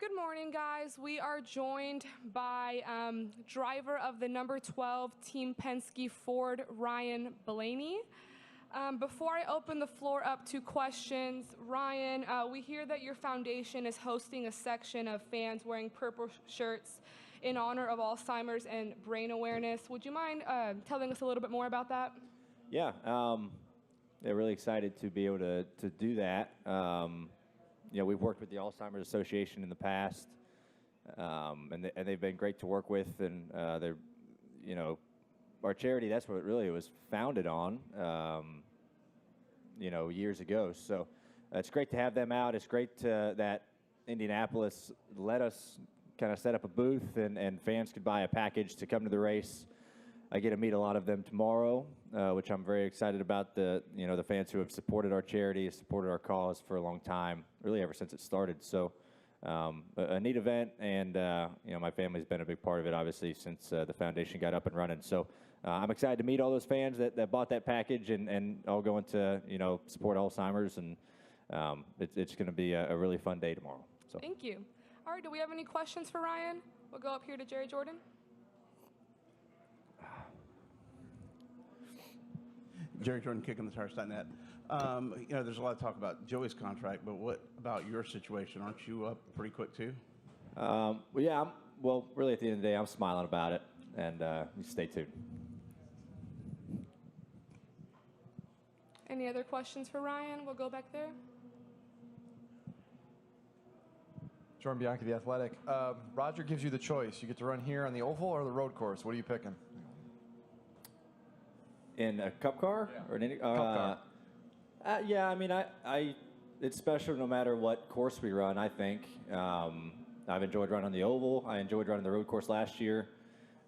Good morning, guys. We are joined by driver of the number 12 Team Penske Ford, Ryan Blaney. Before I open the floor up to questions, Ryan, we hear that your foundation is hosting a section of fans wearing purple shirts in honor of Alzheimer's and brain awareness. Would you mind telling us a little bit more about that? Yeah, really excited to be able to do that. We've worked with the Alzheimer's Association in the past, and they've been great to work with. And they're, our charity, that's what it really was founded on, years ago. So it's great to have them out. It's great that Indianapolis let us kind of set up a booth, and fans could buy a package to come to the race. I get to meet a lot of them tomorrow, which I'm very excited about. The fans who have supported our charity, supported our cause for a long time, really ever since it started. So a neat event, and my family's been a big part of it, obviously, since the foundation got up and running. So I'm excited to meet all those fans that bought that package and all going to support Alzheimer's, and it's going to be a really fun day tomorrow. So thank you. All right, do we have any questions for Ryan? We'll go up here to Jerry Jordan. Jerry Jordan, KickOnTheTires.net. There's a lot of talk about Joey's contract, but what about your situation? Aren't you up pretty quick too? Really at the end of the day, I'm smiling about it, and you stay tuned. Any other questions for Ryan? We'll go back there. Jordan Bianchi, The Athletic. Roger gives you the choice. You get to run here on the oval or the road course. What are you picking? In a cup car? Yeah. Or an Cup car. It's special no matter what course we run, I think. I've enjoyed running on the oval. I enjoyed running the road course last year.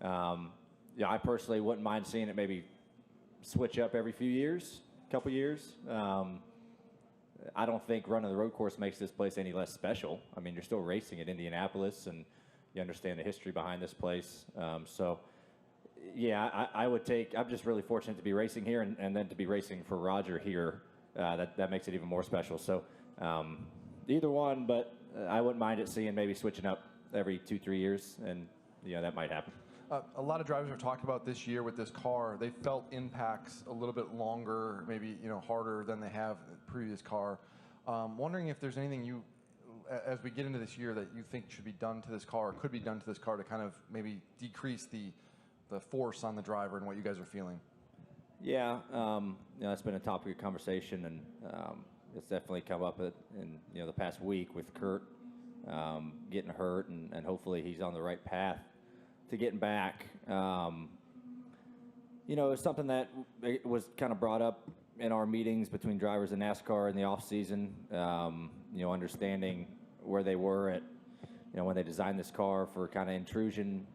I personally wouldn't mind seeing it maybe switch up every couple years. I don't think running the road course makes this place any less special. I mean, you're still racing at Indianapolis, and you understand the history behind this place. I would take. I'm just really fortunate to be racing here, and then to be racing for Roger here. That makes it even more special. So either one, but I wouldn't mind it seeing maybe switching up every 2-3 years, and that might happen. A lot of drivers have talked about this year with this car. They felt impacts a little bit longer, maybe harder than they have in the previous car. Wondering if there's anything as we get into this year, that you think should be done to this car, or could be done to this car, to kind of maybe decrease the force on the driver and what you guys are feeling. Yeah, it's been a topic of conversation, and it's definitely come up in the past week with Kurt getting hurt, and hopefully he's on the right path to getting back. It's something that was kind of brought up in our meetings between drivers and NASCAR in the off season. Understanding where they were at, when they designed this car for kind of intrusion,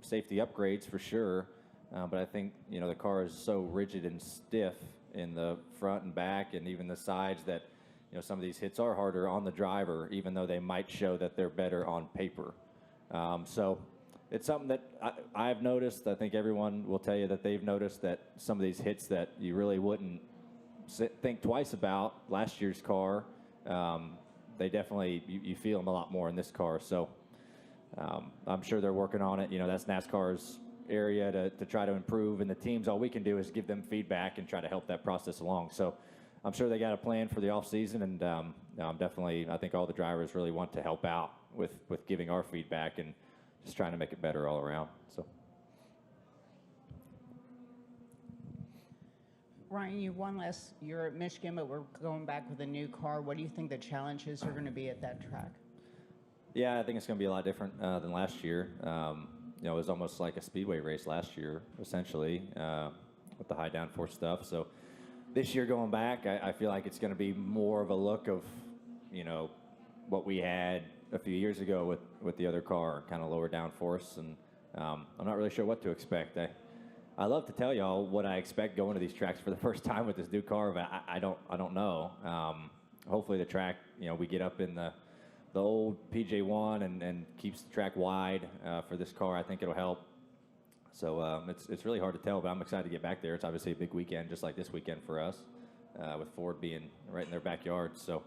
safety upgrades for sure. But I think, the car is so rigid and stiff in the front and back, and even the sides, that, some of these hits are harder on the driver, even though they might show that they're better on paper. So it's something that I've noticed. I think everyone will tell you that they've noticed that some of these hits that you really wouldn't think twice about last year's car, they definitely, you feel them a lot more in this car. So I'm sure they're working on it. That's NASCAR's area to try to improve, and the teams, all we can do is give them feedback and try to help that process along. So I'm sure they got a plan for the off season, and I think all the drivers really want to help out with giving our feedback and just trying to make it better all around. So Ryan, you won last year at Michigan, but we're going back with a new car. What do you think the challenges are going to be at that track? Yeah, I think it's going to be a lot different than last year. It was almost like a speedway race last year, essentially, with the high downforce stuff. So this year going back, I feel like it's going to be more of a look of, what we had a few years ago with the other car, kind of lower downforce. And I'm not really sure what to expect. I love to tell y'all what I expect going to these tracks for the first time with this new car, but I don't know. Hopefully the track, we get up in the old PJ1 and keeps the track wide for this car. I think it'll help. So it's really hard to tell, but I'm excited to get back there. It's obviously a big weekend, just like this weekend for us, with Ford being right in their backyard. So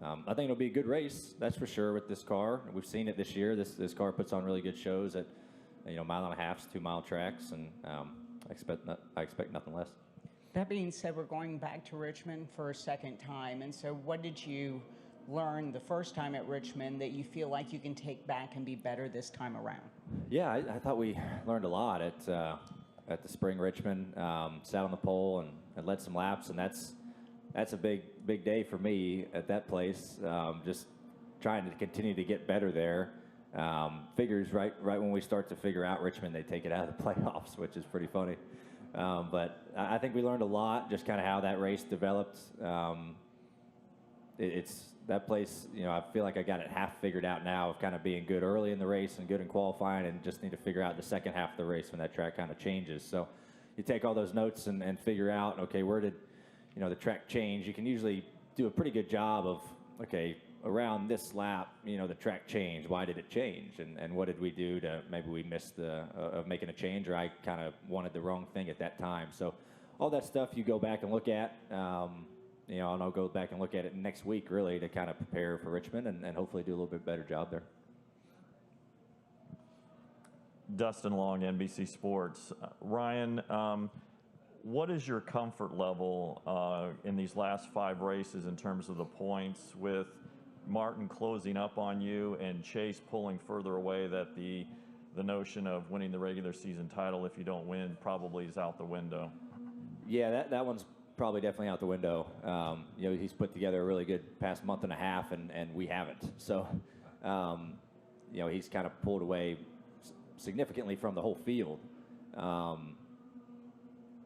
I think it'll be a good race, that's for sure, with this car. We've seen it this year. This car puts on really good shows at, 1.5 to 2 mile tracks, and I expect nothing less. That being said, we're going back to Richmond for a second time. And so what did you learn the first time at Richmond that you feel like you can take back and be better this time around? Yeah, I thought we learned a lot at the spring Richmond. Sat on the pole and led some laps, and that's a big day for me at that place. Just trying to continue to get better there. Figures right when we start to figure out Richmond, they take it out of the playoffs, which is pretty funny. But I think we learned a lot, just kind of how that race developed. It's that place, I feel like I got it half figured out now of kind of being good early in the race and good in qualifying, and just need to figure out the second half of the race when that track kind of changes. So you take all those notes and figure out, okay, where did, the track change? You can usually do a pretty good job of, okay, around this lap, the track changed. Why did it change? And what did we do to, maybe we missed of making a change, or I kind of wanted the wrong thing at that time. So all that stuff you go back and look at, and I'll go back and look at it next week, really, to kind of prepare for Richmond and hopefully do a little bit better job there. Dustin Long, NBC Sports. Ryan, what is your comfort level in these last 5 races in terms of the points, with Martin closing up on you and Chase pulling further away, that the notion of winning the regular season title, if you don't win, probably is out the window? Yeah, that one's probably definitely out the window. He's put together a really good past month and a half, and we haven't. So, he's kind of pulled away significantly from the whole field.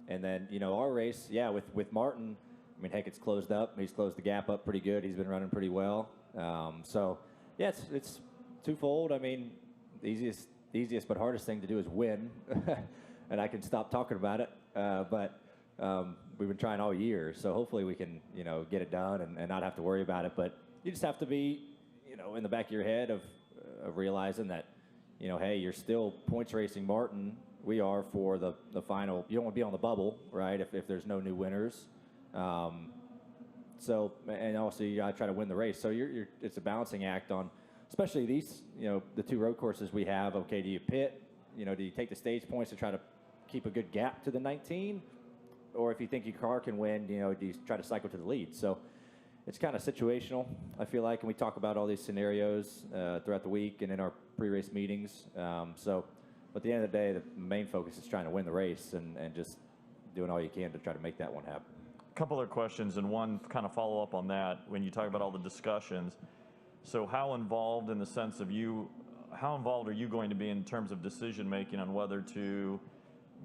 And then, our race, with Martin, I mean, heck, it's closed up. He's closed the gap up pretty good. He's been running pretty well. It's twofold. I mean, the easiest but hardest thing to do is win, and I can stop talking about it. But we've been trying all year, so hopefully we can, get it done and not have to worry about it. But you just have to be, in the back of your head of realizing that, hey, you're still points racing Martin. We are for the final. You don't want to be on the bubble, right, if there's no new winners. And also you gotta try to win the race. So it's a balancing act on, especially these, the 2 road courses we have. Okay, do you pit? Do you take the stage points to try to keep a good gap to the 19? Or if you think your car can win, do you try to cycle to the lead? So it's kind of situational, I feel like, and we talk about all these scenarios throughout the week and in our pre-race meetings. But at the end of the day, the main focus is trying to win the race and just doing all you can to try to make that one happen. A couple other questions, and one kind of follow up on that. When you talk about all the discussions, so how involved in the sense of how involved are you going to be in terms of decision making on whether to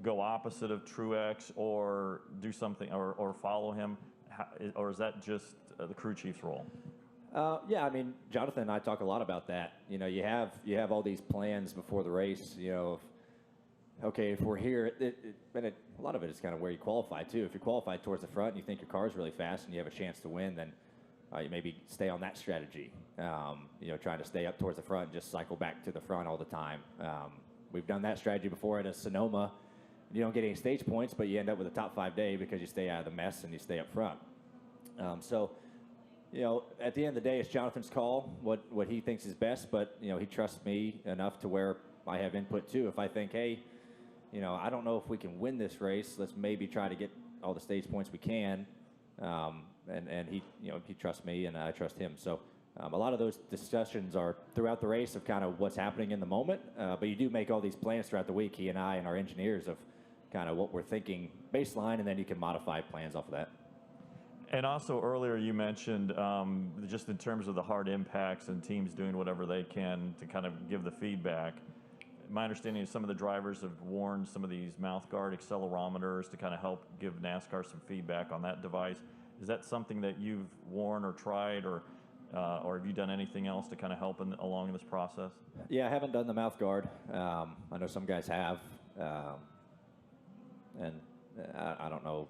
go opposite of Truex or do something or follow him, or is that just the crew chief's role? I mean, Jonathan and I talk a lot about that. You have all these plans before the race. If we're here, a lot of it is kind of where you qualify too. If you qualify towards the front and you think your car is really fast and you have a chance to win, then you maybe stay on that strategy. Trying to stay up towards the front and just cycle back to the front all the time. We've done that strategy before at a Sonoma. You don't get any stage points, but you end up with a top 5 day because you stay out of the mess and you stay up front. At the end of the day, it's Jonathan's call, what he thinks is best, but, he trusts me enough to where I have input too. If I think, hey, I don't know if we can win this race, let's maybe try to get all the stage points we can. And he trusts me and I trust him. So a lot of those discussions are throughout the race of kind of what's happening in the moment. But you do make all these plans throughout the week, he and I and our engineers, of kind of what we're thinking baseline, and then you can modify plans off of that. And also earlier you mentioned just in terms of the hard impacts and teams doing whatever they can to kind of give the feedback. My understanding is some of the drivers have worn some of these mouthguard accelerometers to kind of help give NASCAR some feedback on that device. Is that something that you've worn or tried, or have you done anything else to kind of help along this process? Yeah, I haven't done the mouthguard. I know some guys have, and I don't know,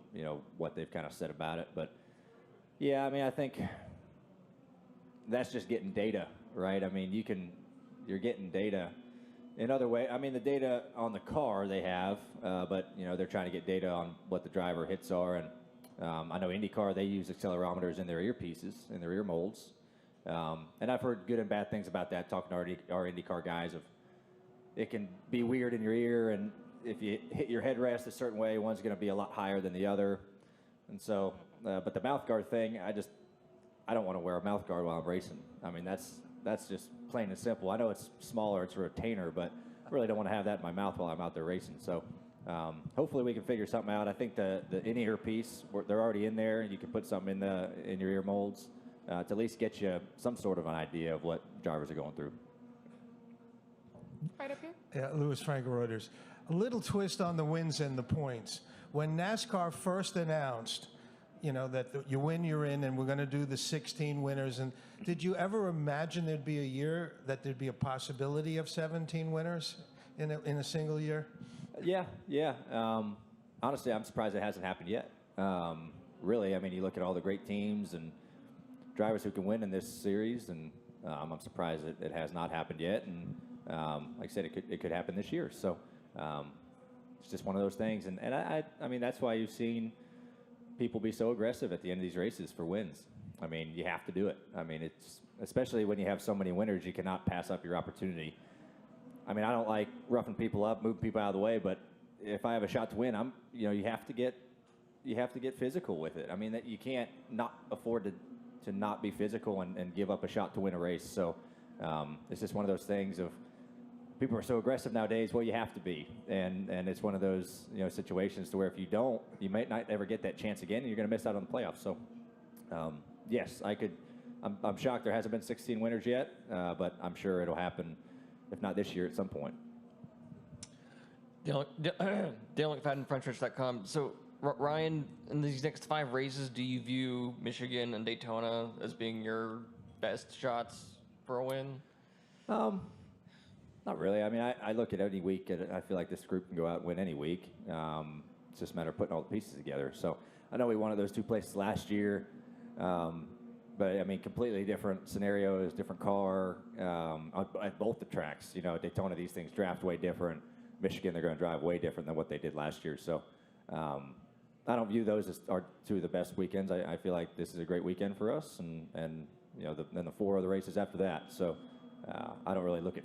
what they've kind of said about it, but yeah, I mean, I think that's just getting data, right? I mean, you're getting data in other way. I mean, the data on the car they have, but they're trying to get data on what the driver hits are, and I know IndyCar, they use accelerometers in their earpieces, in their ear molds. And I've heard good and bad things about that, talking to our IndyCar guys. Of it can be weird in your ear, and if you hit your headrest a certain way, one's going to be a lot higher than the other. And so, but the mouth guard thing, I don't want to wear a mouth guard while I'm racing. I mean, that's just plain and simple. I know it's smaller, it's a retainer, but I really don't want to have that in my mouth while I'm out there racing. So hopefully we can figure something out. I think the in-ear piece, they're already in there, and you can put something in your ear molds to at least get you some sort of an idea of what drivers are going through. Right up here. Yeah, Louis Franco Reuters. A little twist on the wins and the points. When NASCAR first announced, that you win, you're in, and we're going to do the 16 winners. And did you ever imagine there'd be a year that there'd be a possibility of 17 winners in a single year? Yeah. Honestly, I'm surprised it hasn't happened yet. Really, I mean, you look at all the great teams and drivers who can win in this series, and I'm surprised it has not happened yet. And like I said, it could happen this year. So it's just one of those things. And I mean, that's why you've seen people be so aggressive at the end of these races for wins. I mean, you have to do it. I mean, it's especially when you have so many winners, you cannot pass up your opportunity. I mean, I don't like roughing people up, moving people out of the way, but if I have a shot to win, you have to get physical with it. I mean, that you can't not afford to not be physical and give up a shot to win a race. So it's just one of those things of people are so aggressive nowadays. Well, you have to be, and it's one of those situations to where if you don't, you might not ever get that chance again, and you're going to miss out on the playoffs. So yes, I'm shocked there hasn't been 16 winners yet, but I'm sure it'll happen, if not this year, at some point. Dale McFadden, FrenchRich.com. So, Ryan, in these next 5 races, do you view Michigan and Daytona as being your best shots for a win? Not really. I mean, I look at any week, and I feel like this group can go out and win any week. It's just a matter of putting all the pieces together. So I know we wanted those 2 places last year, but I mean, completely different scenarios, different car at both the tracks. Daytona, these things draft way different. Michigan, they're going to drive way different than what they did last year. So I don't view those as our 2 of the best weekends. I feel like this is a great weekend for us, and then the 4 other races after that. So I don't really look at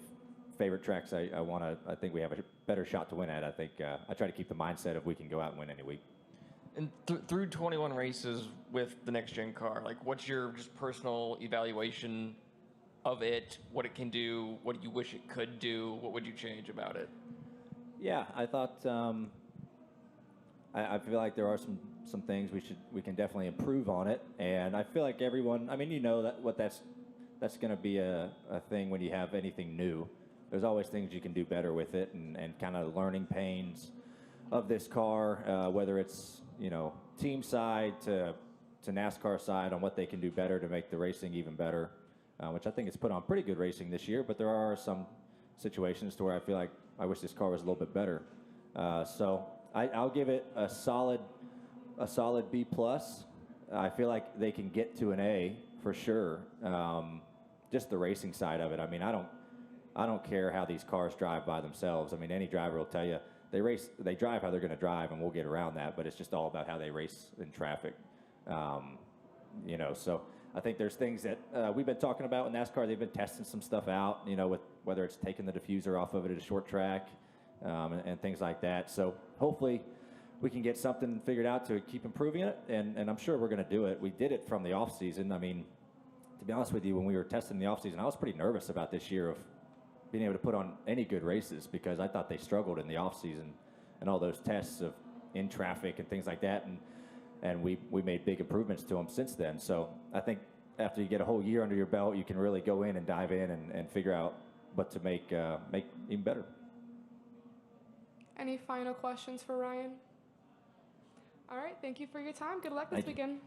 favorite tracks. I think we have a better shot to win at. I think I try to keep the mindset of we can go out and win any week. And through 21 races with the next gen car, like, what's your just personal evaluation of it? What it can do? What do you wish it could do? What would you change about it? Yeah, I thought I feel like there are some things we can definitely improve on it, and I feel like everyone. I mean, that's going to be a thing when you have anything new. There's always things you can do better with it, and kind of learning pains of this car, whether it's team side to NASCAR side on what they can do better to make the racing even better, which I think it's put on pretty good racing this year. But there are some situations to where I feel like I wish this car was a little bit better. So I'll give it a solid B+. I feel like they can get to an A for sure. Just the racing side of it. I mean, I don't care how these cars drive by themselves. I mean, any driver will tell you they drive how they're going to drive, and we'll get around that. But it's just all about how they race in traffic. So I think there's things that we've been talking about with NASCAR. They've been testing some stuff out, with whether it's taking the diffuser off of it at a short track and things like that. So hopefully we can get something figured out to keep improving it, and I'm sure we're going to do it. We did it from the off season. I mean, to be honest with you, when we were testing the off season, I was pretty nervous about this year of being able to put on any good races, because I thought they struggled in the off season and all those tests of in traffic and things like that. And we made big improvements to them since then. So I think after you get a whole year under your belt, you can really go in and dive in and figure out what to make even better. Any final questions for Ryan? All right, thank you for your time. Good luck this weekend.